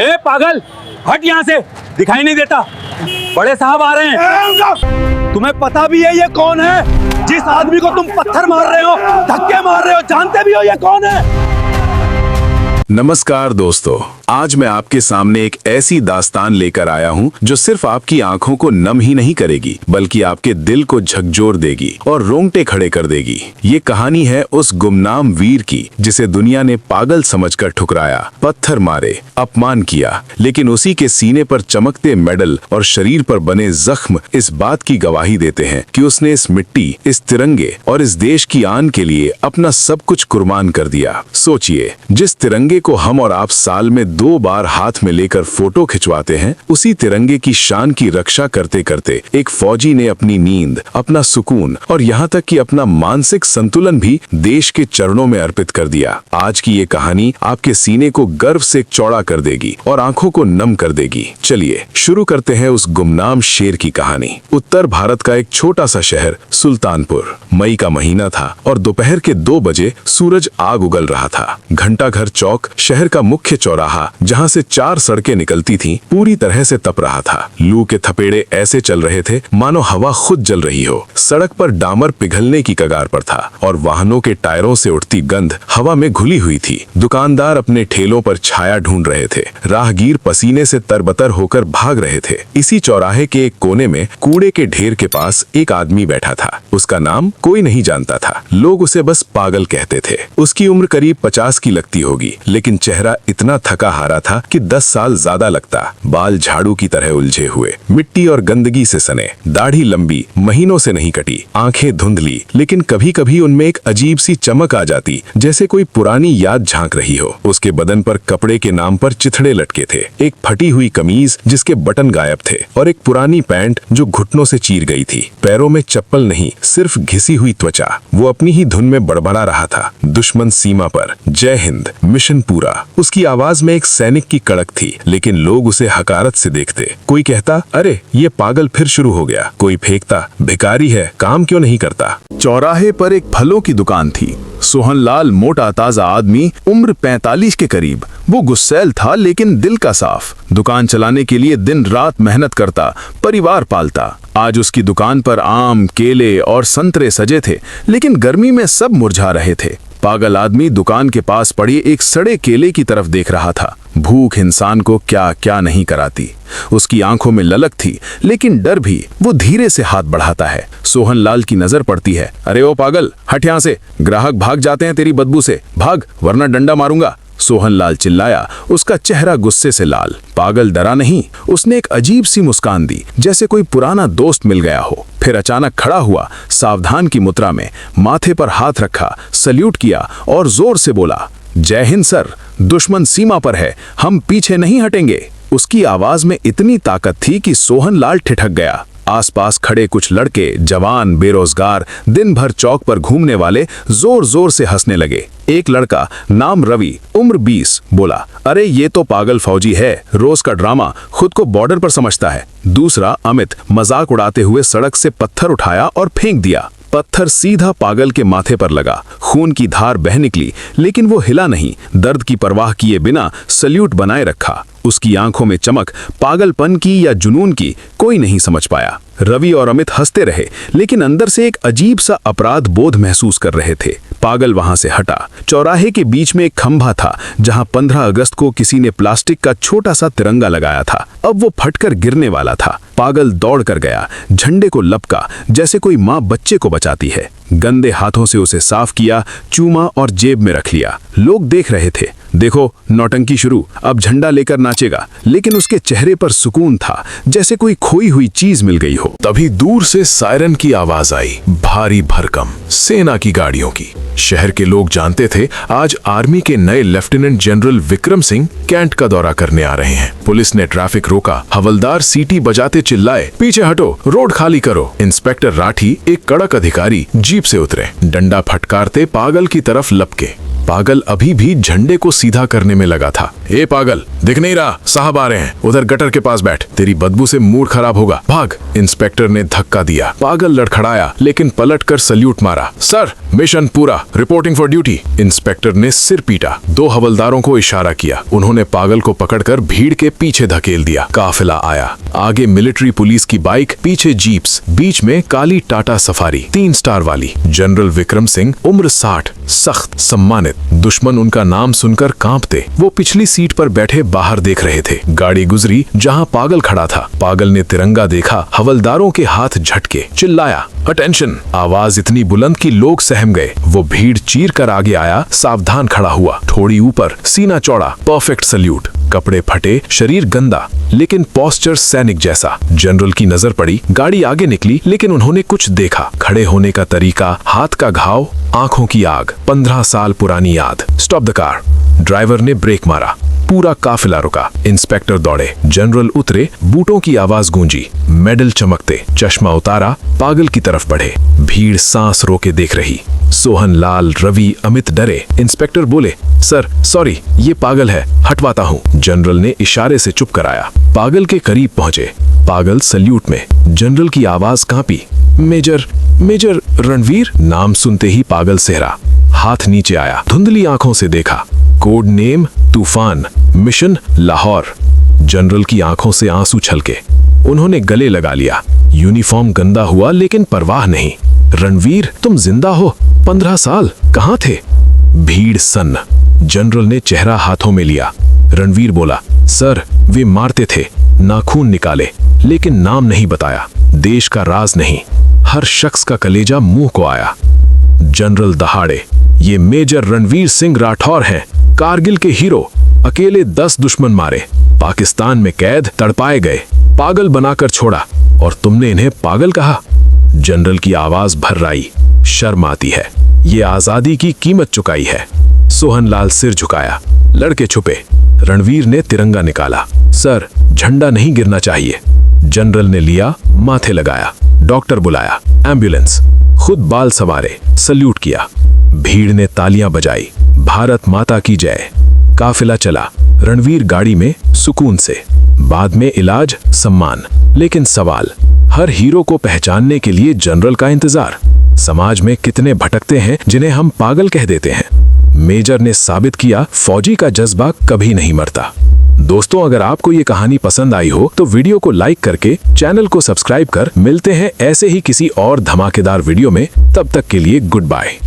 ए पागल, हट यहाँ से, दिखाई नहीं देता। बड़े साहब आ रहे हैं। तुम्हें पता भी है ये कौन है? जिस आदमी को तुम पत्थर मार रहे हो, धक्के मार रहे हो, जानते भी हो ये कौन है? नमस्कार दोस्तों, आज मैं आपके सामने एक ऐसी दास्तान लेकर आया हूं जो सिर्फ आपकी आंखों को नम ही नहीं करेगी बल्कि आपके दिल को झकझोर देगी और रोंगटे खड़े कर देगी। ये कहानी है उस गुमनाम वीर की जिसे दुनिया ने पागल समझकर ठुकराया, पत्थर मारे, अपमान किया, लेकिन उसी के सीने पर चमकते मेडल और शरीर पर बने जख्म इस बात की गवाही देते हैं कि उसने इस मिट्टी, इस तिरंगे और इस देश की आन के लिए अपना सब कुछ कुर्बान कर दिया। सोचिए, जिस तिरंगे को हम और आप साल में 2 बार हाथ में लेकर फोटो खिंचवाते हैं, उसी तिरंगे की शान की रक्षा करते करते एक फौजी ने अपनी नींद, अपना सुकून और यहाँ तक कि अपना मानसिक संतुलन भी देश के चरणों में अर्पित कर दिया। आज की ये कहानी आपके सीने को गर्व से चौड़ा कर देगी और आंखों को नम कर देगी। चलिए शुरू करते हैं उस गुमनाम शेर की कहानी। उत्तर भारत का एक छोटा सा शहर सुल्तानपुर। मई का महीना था और दोपहर के 2 बजे सूरज आग उगल रहा था। घंटाघर चौक, शहर का मुख्य चौराहा जहां से 4 सड़कें निकलती थीं, पूरी तरह से तप रहा था। लू के थपेड़े ऐसे चल रहे थे मानो हवा खुद जल रही हो। सड़क पर डामर पिघलने की कगार पर था और वाहनों के टायरों से उठती गंध हवा में घुली हुई थी। दुकानदार अपने ठेलों पर छाया ढूंढ रहे थे, राहगीर पसीने से तरबतर होकर भाग रहे थे। इसी चौराहे के एक कोने में कूड़े के ढेर के पास एक आदमी बैठा था। उसका नाम कोई नहीं जानता था, लोग उसे बस पागल कहते थे। उसकी उम्र करीब 50 की लगती होगी, लेकिन चेहरा इतना थका हारा था कि 10 साल ज्यादा लगता। बाल झाड़ू की तरह उलझे हुए, मिट्टी और गंदगी से सने, दाढ़ी लंबी, महीनों से नहीं कटी, आंखें धुंधली, लेकिन कभी कभी उनमें एक अजीब सी चमक आ जाती, जैसे कोई पुरानी याद झांक रही हो। उसके बदन पर कपड़े के नाम पर चिथड़े लटके थे, एक फटी हुई कमीज जिसके बटन गायब थे और एक पुरानी पैंट जो घुटनों से चीर गई थी। पैरों में चप्पल नहीं, सिर्फ घिसी हुई त्वचा। वो अपनी ही धुन में बड़बड़ा रहा था, दुश्मन सीमा पर, जय हिंद, मिशन पूरा। उसकी आवाज में एक सैनिक की कड़क थी, लेकिन लोग उसे हकारत से देखते। कोई कहता, अरे ये पागल फिर शुरू हो गया। कोई फेंकता, भिखारी है, काम क्यों नहीं करता। चौराहे पर एक फलों की दुकान थी। सोहनलाल मोटा ताजा आदमी, उम्र 45 के करीब। वो गुस्सैल था लेकिन दिल का साफ। दुकान चलाने के लिए दिन रात मेहनत करता, परिवार पालता। आज उसकी दुकान पर आम, केले और संतरे सजे थे, लेकिन गर्मी में सब मुरझा रहे थे। पागल आदमी दुकान के पास पड़ी एक सड़े केले की तरफ देख रहा था। भूख इंसान को क्या क्या नहीं कराती। उसकी आंखों में ललक थी, लेकिन डर भी। वो धीरे से हाथ बढ़ाता है। सोहनलाल की नजर पड़ती है। अरे ओ पागल, हट यहाँ से, ग्राहक भाग जाते हैं तेरी बदबू से, भाग वरना डंडा मारूंगा। सोहनलाल चिल्लाया, उसका चेहरा गुस्से से लाल। पागल डरा नहीं, उसने एक अजीब सी मुस्कान दी, जैसे कोई पुराना दोस्त मिल गया हो। फिर अचानक खड़ा हुआ, सावधान की मुद्रा में, माथे पर हाथ रखा, सल्यूट किया और जोर से बोला, जय हिंद सर, दुश्मन सीमा पर है, हम पीछे नहीं हटेंगे। उसकी आवाज में इतनी ताकत थी कि सोहनलाल ठिठक गया। आसपास खड़े कुछ लड़के, जवान, बेरोजगार, दिन भर चौक पर घूमने वाले जोर जोर से हंसने लगे। एक लड़का, नाम रवि, उम्र 20, बोला, अरे ये तो पागल फौजी है, रोज का ड्रामा, खुद को बॉर्डर पर समझता है। दूसरा, अमित, मजाक उड़ाते हुए सड़क से पत्थर उठाया और फेंक दिया। पत्थर सीधा पागल के माथे पर लगा। खून की धार बह निकली, लेकिन वो हिला नहीं। दर्द की परवाह किए बिना सल्यूट बनाए रखा। उसकी आंखों में चमक पागलपन की या जुनून की, कोई नहीं समझ पाया। रवि और अमित हंसते रहे, लेकिन अंदर से एक अजीब सा अपराध बोध महसूस कर रहे थे। पागल वहां से हटा। चौराहे के बीच में एक खंभा था जहां 15 अगस्त को किसी ने प्लास्टिक का छोटा सा तिरंगा लगाया था। अब वो फटकर गिरने वाला था। पागल दौड़ कर गया, झंडे को लपका जैसे कोई माँ बच्चे को बचाती है। गंदे हाथों से उसे साफ किया, चूमा और जेब में रख लिया। लोग देख रहे थे। देखो, नौटंकी शुरू, अब झंडा लेकर नाचेगा। लेकिन उसके चेहरे पर सुकून था, जैसे कोई खोई हुई चीज मिल गई हो। तभी दूर से सायरन की आवाज आई, भारी भरकम, सेना की गाड़ियों की। शहर के लोग जानते थे आज आर्मी के नए lieutenant general Vikram Singh cantt का दौरा करने आ रहे हैं। पुलिस ने ट्रैफिक रोका। हवलदार सीटी बजाते चिल्लाए, पीछे हटो, रोड खाली करो। इंस्पेक्टर राठी, एक कड़क अधिकारी, जीप से उतरे। डंडा फटकारते पागल की तरफ लपके। पागल अभी भी झंडे को सीधा सीधा करने में लगा था। ए पागल, दिख नहीं रहा? साहब आ रहे हैं, उधर गटर के पास बैठ, तेरी बदबू से मूड खराब होगा, भाग। इंस्पेक्टर ने धक्का दिया। पागल लड़खड़ाया लेकिन पलटकर सल्यूट मारा। सर, मिशन पूरा, रिपोर्टिंग फॉर ड्यूटी। इंस्पेक्टर ने सिर पीटा। 2 हवलदारों को इशारा किया। उन्होंने पागल को पकड़कर भीड़ के पीछे धकेल दिया। काफिला आया, आगे मिलिट्री पुलिस की बाइक, पीछे जीप्स, बीच में काली टाटा सफारी 3 स्टार वाली। जनरल विक्रम सिंह, उम्र 60, सख्त, सम्मानित। दुश्मन उनका नाम सुनकर कांपते। वो पिछली सीट पर बैठे बाहर देख रहे थे। गाड़ी गुजरी जहां पागल खड़ा था। पागल ने तिरंगा देखा, हवलदारों के हाथ झटके, चिल्लाया अटेंशन। आवाज इतनी बुलंद कि लोग सहम गए। वो भीड़ चीर कर आगे आया, सावधान खड़ा हुआ, थोड़ी ऊपर, सीना चौड़ा, परफेक्ट सल्यूट। कपड़े फटे, शरीर गंदा, लेकिन पोस्चर सैनिक जैसा। जनरल की नजर पड़ी, गाड़ी आगे निकली, लेकिन उन्होंने कुछ देखा। खड़े होने का तरीका, हाथ का घाव, आंखों की आग, 15 साल पुरानी याद। Stop the car. ड्राइवर ने ब्रेक मारा। पूरा काफिला रुका। इंस्पेक्टर दौड़े। जनरल उतरे, बूटों की आवाज गूंजी, मेडल चमकते। चश्मा उतारा, पागल की तरफ बढ़े। भीड़ सांस रोके देख रही। सोहन लाल, रवि, अमित डरे। इंस्पेक्टर बोले, सर सॉरी, ये पागल है, हटवाता हूँ। जनरल ने इशारे से चुप कराया। पागल के करीब पहुंचे। पागल सल्यूट में। जनरल की आवाज कांपी। मेजर रणवीर। नाम सुनते ही पागल सेहरा, हाथ नीचे आया। धुंधली आंखों से देखा। कोड नेम तूफान, मिशन लाहौर। जनरल की आंखों से आंसू छलके। उन्होंने गले लगा लिया। यूनिफॉर्म गंदा हुआ लेकिन परवाह नहीं। रणवीर, तुम जिंदा हो? 15 साल कहाँ थे? भीड़ सन्न। जनरल ने चेहरा हाथों में लिया। रणवीर बोला, सर वे मारते थे, नाखून निकाले, लेकिन नाम नहीं बताया। देश का राज नहीं। हर शख्स का कलेजा मुंह को आया। जनरल दहाड़े, ये मेजर रणवीर सिंह राठौर हैं, कारगिल के हीरो। अकेले 10 दुश्मन मारे, पाकिस्तान में कैद, तड़पाए गए, पागल बनाकर छोड़ा, और तुमने इन्हें पागल कहा? जनरल की आवाज भर्राई। शर्म आती है, ये आजादी की कीमत चुकाई है। सोहन लाल सिर झुकाया। लड़के छुपे। रणवीर ने तिरंगा निकाला। सर, झंडा नहीं गिरना चाहिए। जनरल ने लिया, माथे लगाया। डॉक्टर बुलाया, एम्बुलेंस। खुद बाल संवारे, सल्यूट किया। भीड़ ने तालियां बजाई। भारत माता की जय। काफिला चला। रणवीर गाड़ी में, सुकून से। बाद में इलाज, सम्मान। लेकिन सवाल, हर हीरो को पहचानने के लिए जनरल का इंतजार। समाज में कितने भटकते हैं जिन्हें हम पागल कह देते हैं। मेजर ने साबित किया, फौजी का जज्बा कभी नहीं मरता। दोस्तों, अगर आपको ये कहानी पसंद आई हो तो वीडियो को लाइक करके चैनल को सब्सक्राइब कर। मिलते हैं ऐसे ही किसी और धमाकेदार वीडियो में। तब तक के लिए गुड बाय।